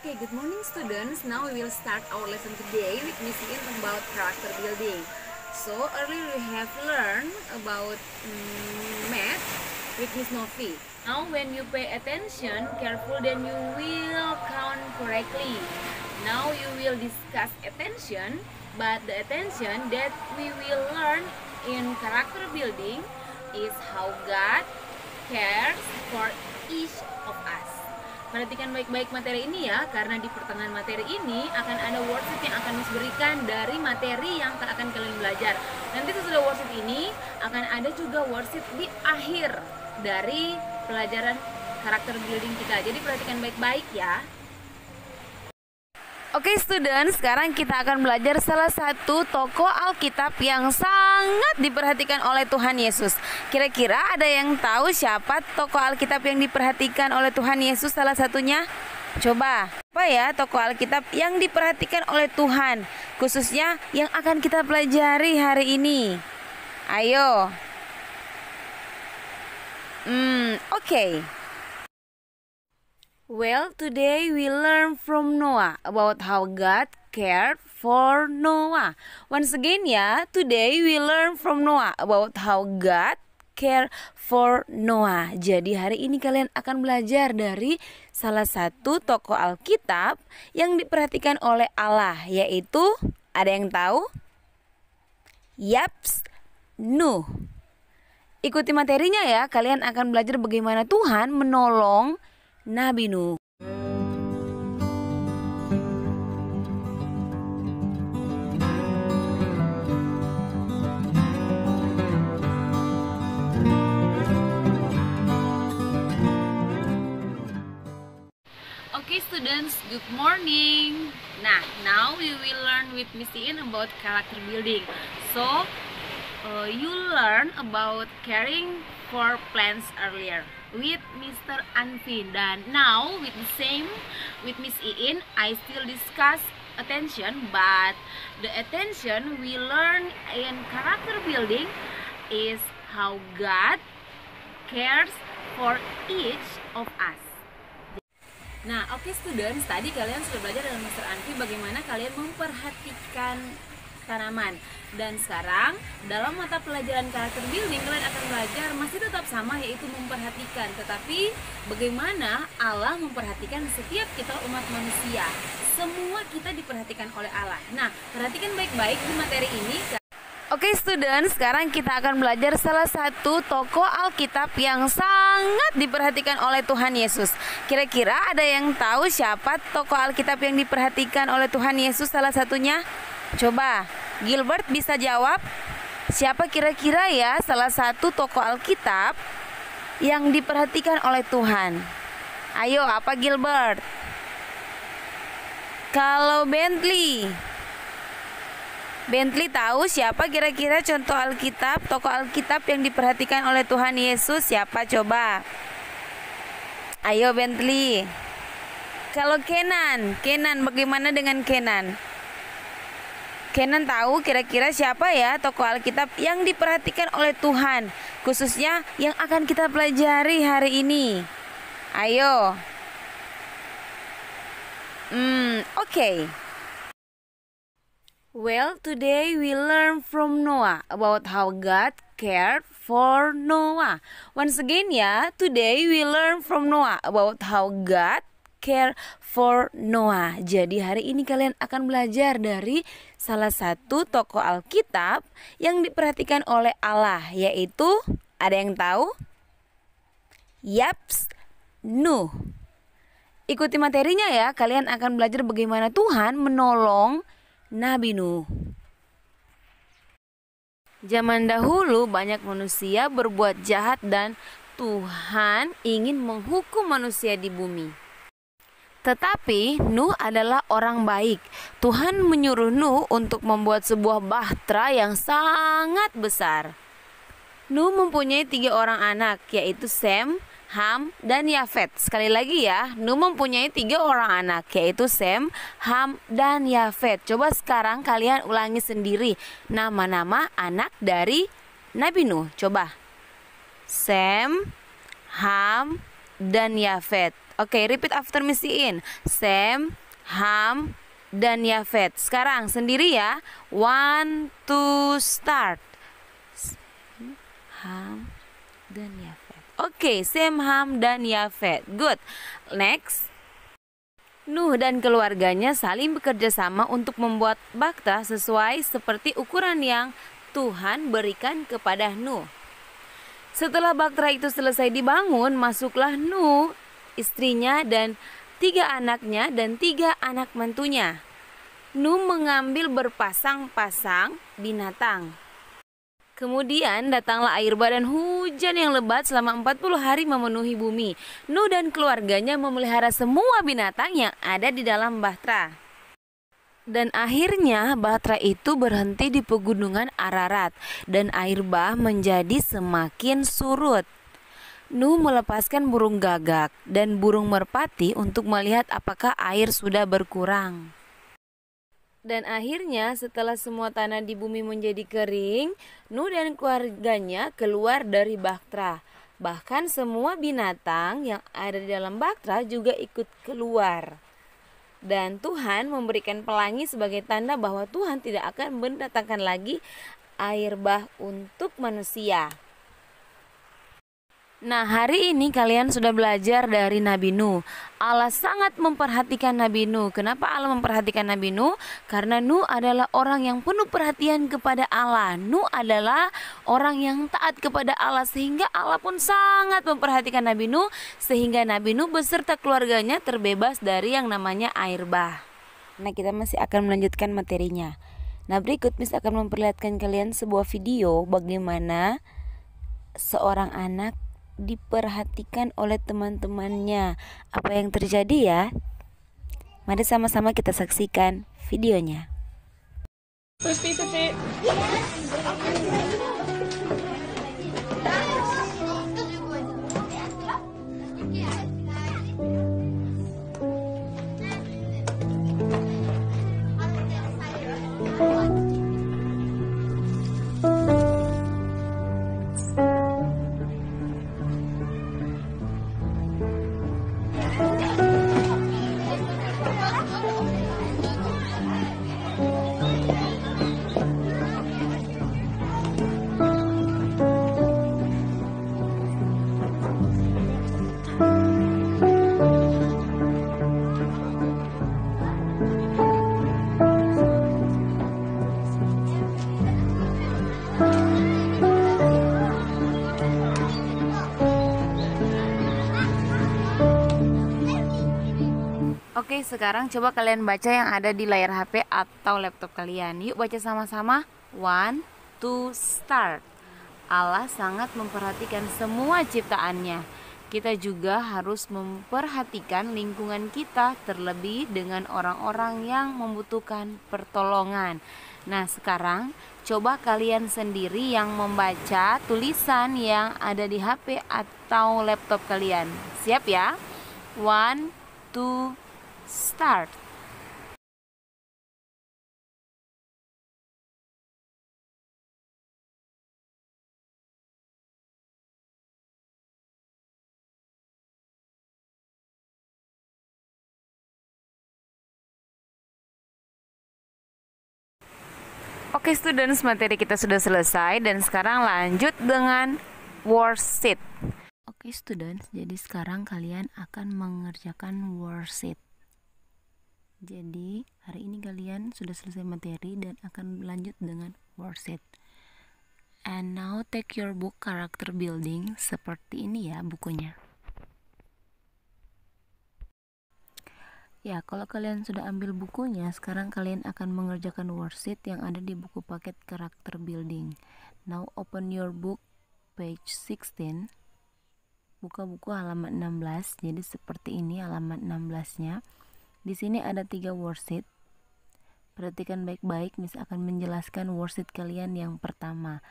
Okay, good morning students. Now we will start our lesson today with Miss In about character building. So earlier we have learned about math with Miss Novi. Now when you pay attention careful, then you will count correctly. Now you will discuss attention, but the attention that we will learn in character building is how God cares for each of us. Perhatikan baik-baik materi ini ya, karena di pertengahan materi ini akan ada worksheet yang akan Miss berikan dari materi yang akan kalian belajar. Nanti sesudah worksheet ini akan ada juga worksheet di akhir dari pelajaran karakter building kita. Jadi perhatikan baik-baik ya. Oke student, sekarang kita akan belajar salah satu tokoh Alkitab yang sangat diperhatikan oleh Tuhan Yesus. Kira-kira ada yang tahu siapa tokoh Alkitab yang diperhatikan oleh Tuhan Yesus salah satunya? Coba, apa ya tokoh Alkitab yang diperhatikan oleh Tuhan, khususnya yang akan kita pelajari hari ini? Ayo. Oke. Well, today we learn from Noah about how God cared for Noah. Once again ya, today we learn from Noah about how God cared for Noah. Jadi hari ini kalian akan belajar dari salah satu tokoh Alkitab yang diperhatikan oleh Allah, yaitu, ada yang tahu? Yaps, Nuh. Ikuti materinya ya, kalian akan belajar bagaimana Tuhan menolong Nabi Nuh. Okay students, good morning. Now we will learn with Miss In about character building. So, you learn about caring for plants earlier with Mr. Anfin, dan now with the same with Miss Iin, I still discuss attention, but the attention we learn in character building is how God cares for each of us. Nah, oke students, tadi kalian sudah belajar dengan Mr. Anfi bagaimana kalian memperhatikan tanaman. Dan sekarang dalam mata pelajaran karakter building kalian akan belajar masih tetap sama, yaitu memperhatikan. Tetapi bagaimana Allah memperhatikan setiap kita umat manusia. Semua kita diperhatikan oleh Allah. Nah, perhatikan baik-baik di materi ini. Oke student, sekarang kita akan belajar salah satu tokoh Alkitab yang sangat diperhatikan oleh Tuhan Yesus. Kira-kira ada yang tahu siapa tokoh Alkitab yang diperhatikan oleh Tuhan Yesus salah satunya? Coba, Gilbert bisa jawab. Siapa kira-kira ya salah satu tokoh Alkitab yang diperhatikan oleh Tuhan? Ayo, apa Gilbert? Kalau Bentley tahu siapa kira-kira contoh Alkitab, tokoh Alkitab yang diperhatikan oleh Tuhan Yesus? Siapa coba? Ayo Bentley. Kalau Kenan bagaimana dengan Kenan? Kenan tahu kira-kira siapa ya tokoh Alkitab yang diperhatikan oleh Tuhan, khususnya yang akan kita pelajari hari ini? Ayo. Oke. Well, today we learn from Noah about how God cared for Noah. Once again ya, today we learn from Noah about how God care for Noah. Jadi hari ini kalian akan belajar dari salah satu tokoh Alkitab yang diperhatikan oleh Allah, yaitu, ada yang tahu? Yaps, Nuh. Ikuti materinya ya, kalian akan belajar bagaimana Tuhan menolong Nabi Nuh. Zaman dahulu banyak manusia berbuat jahat dan Tuhan ingin menghukum manusia di bumi. Tetapi Nuh adalah orang baik. Tuhan menyuruh Nuh untuk membuat sebuah bahtera yang sangat besar. Nuh mempunyai 3 orang anak, yaitu Sem, Ham, dan Yafet. Sekali lagi ya, Nuh mempunyai 3 orang anak, yaitu Sem, Ham, dan Yafet. Coba sekarang kalian ulangi sendiri nama-nama anak dari Nabi Nuh. Coba. Sem, Ham, dan Yafet. Oke, repeat after Missy In. Sem, Ham, dan Yafet. Sekarang sendiri ya. 1, 2, start. Ham dan Yafet. Oke, Sem, Ham, dan Yafet. Good. Next. Nuh dan keluarganya saling bekerja sama untuk membuat bahtera sesuai seperti ukuran yang Tuhan berikan kepada Nuh. Setelah bahtera itu selesai dibangun, masuklah Nuh, istrinya, dan 3 anaknya dan 3 anak mantunya. Nuh mengambil berpasang-pasang binatang. Kemudian datanglah air bah dan hujan yang lebat selama 40 hari memenuhi bumi. Nuh dan keluarganya memelihara semua binatang yang ada di dalam bahtera. Dan akhirnya bahtera itu berhenti di pegunungan Ararat dan air bah menjadi semakin surut. Nuh melepaskan burung gagak dan burung merpati untuk melihat apakah air sudah berkurang. Dan akhirnya setelah semua tanah di bumi menjadi kering, Nuh dan keluarganya keluar dari bahtera. Bahkan semua binatang yang ada di dalam bahtera juga ikut keluar. Dan Tuhan memberikan pelangi sebagai tanda bahwa Tuhan tidak akan mendatangkan lagi air bah untuk manusia. Nah, hari ini kalian sudah belajar dari Nabi Nuh. Allah sangat memperhatikan Nabi Nuh. Kenapa Allah memperhatikan Nabi Nuh? Karena Nuh adalah orang yang penuh perhatian kepada Allah. Nuh adalah orang yang taat kepada Allah, sehingga Allah pun sangat memperhatikan Nabi Nuh, sehingga Nabi Nuh beserta keluarganya terbebas dari yang namanya air bah. Nah, kita masih akan melanjutkan materinya. Nah, berikut Miss akan memperlihatkan kalian sebuah video bagaimana seorang anak diperhatikan oleh teman-temannya. Apa yang terjadi ya? Mari sama-sama kita saksikan videonya. First piece of it. Oke, sekarang coba kalian baca yang ada di layar HP atau laptop kalian. Yuk baca sama-sama. 1, 2, start. Allah sangat memperhatikan semua ciptaannya. Kita juga harus memperhatikan lingkungan kita, terlebih dengan orang-orang yang membutuhkan pertolongan. Nah, sekarang coba kalian sendiri yang membaca tulisan yang ada di HP atau laptop kalian. Siap ya? 1, 2, start. Oke students, materi kita sudah selesai dan sekarang lanjut dengan worksheet. Oke students, jadi sekarang kalian akan mengerjakan worksheet. Jadi hari ini kalian sudah selesai materi dan akan lanjut dengan worksheet. And now take your book character building, seperti ini ya bukunya. Ya, kalau kalian sudah ambil bukunya, sekarang kalian akan mengerjakan worksheet yang ada di buku paket character building. Now open your book page 16. Buka buku halaman 16. Jadi seperti ini halaman 16-nya. Di sini ada 3 worksheet. Perhatikan baik-baik, Miss akan menjelaskan worksheet kalian yang pertama.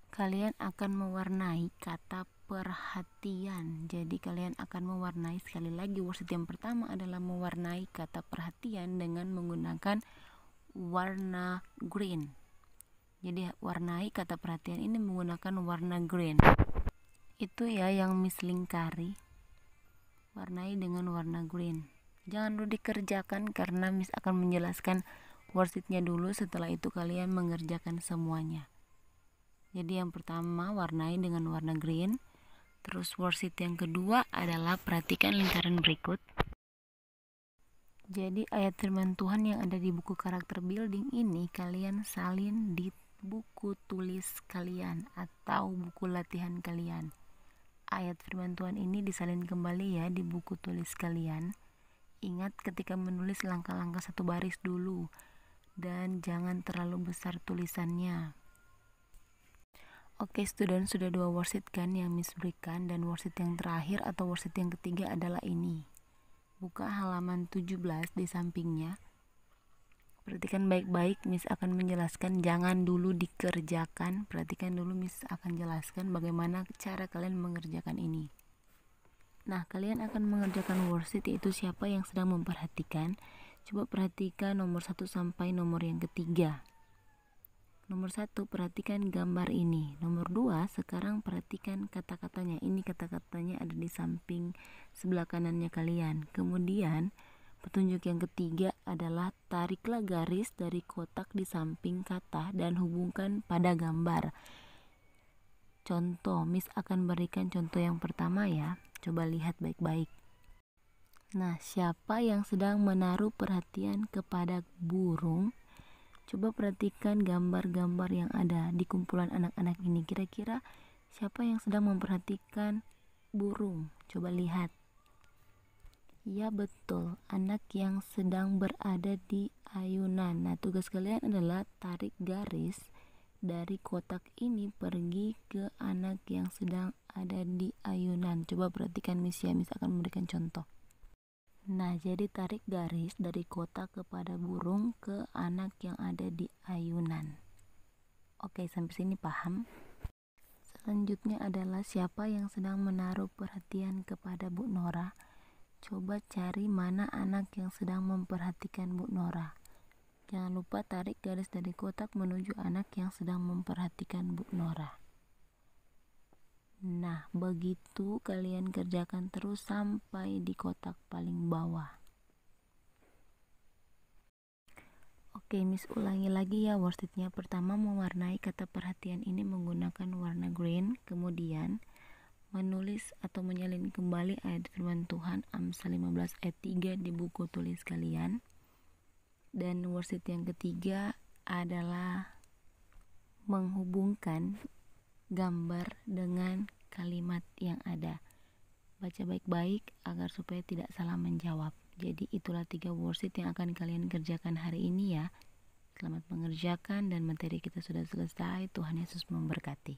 Kalian akan mewarnai kata perhatian. Jadi kalian akan mewarnai, sekali lagi worksheet yang pertama adalah mewarnai kata perhatian dengan menggunakan warna green. Jadi warnai kata perhatian ini menggunakan warna green. Itu ya yang Miss lingkari. warnai dengan warna green. Jangan dulu dikerjakan karena Miss akan menjelaskan worksheetnya dulu, setelah itu kalian mengerjakan semuanya. Jadi yang pertama warnai dengan warna green. Terus worksheet yang kedua adalah perhatikan lingkaran berikut. Jadi ayat firman Tuhan yang ada di buku karakter building ini kalian salin di buku tulis kalian atau buku latihan kalian. Ayat firman Tuhan ini disalin kembali ya di buku tulis kalian. Ingat ketika menulis langkah-langkah satu baris dulu dan jangan terlalu besar tulisannya. Oke student, sudah 2 worksheet kan yang Miss berikan, dan worksheet yang terakhir atau worksheet yang ketiga adalah ini. Buka halaman 17 di sampingnya. Perhatikan baik-baik, Miss akan menjelaskan, jangan dulu dikerjakan. Perhatikan dulu, Miss akan jelaskan bagaimana cara kalian mengerjakan ini. Nah, kalian akan mengerjakan worksheet yaitu siapa yang sedang memperhatikan. Coba perhatikan nomor 1 sampai nomor yang ketiga. Nomor 1, perhatikan gambar ini. Nomor 2, sekarang perhatikan kata-katanya. Ini kata-katanya ada di samping sebelah kanannya kalian. Kemudian petunjuk yang ketiga adalah tariklah garis dari kotak di samping kata dan hubungkan pada gambar. Contoh, Miss akan berikan contoh yang pertama ya. Coba lihat baik-baik. Nah, siapa yang sedang menaruh perhatian kepada burung? Coba perhatikan gambar-gambar yang ada di kumpulan anak-anak ini. Kira-kira siapa yang sedang memperhatikan burung? Coba lihat. Ya betul, anak yang sedang berada di ayunan. Nah, tugas kalian adalah tarik garis dari kotak ini pergi ke anak yang sedang ada di ayunan. Coba perhatikan Miss ya, Miss akan memberikan contoh. Nah, jadi tarik garis dari kotak kepada burung ke anak yang ada di ayunan. Oke, sampai sini paham? Selanjutnya adalah siapa yang sedang menaruh perhatian kepada Bu Nora. Coba cari mana anak yang sedang memperhatikan Bu Nora. Jangan lupa tarik garis dari kotak menuju anak yang sedang memperhatikan Bu Nora. Nah, begitu kalian kerjakan terus sampai di kotak paling bawah. Oke, Miss ulangi lagi ya worksheetnya. Pertama, mewarnai kata perhatian ini menggunakan warna green. Kemudian menulis atau menyalin kembali ayat firman Tuhan Amsal 15 ayat 3 di buku tulis kalian. Dan worksheet yang ketiga adalah menghubungkan gambar dengan kalimat yang ada. Baca baik-baik agar supaya tidak salah menjawab. Jadi itulah 3 worksheet yang akan kalian kerjakan hari ini ya. Selamat mengerjakan dan materi kita sudah selesai. Tuhan Yesus memberkati.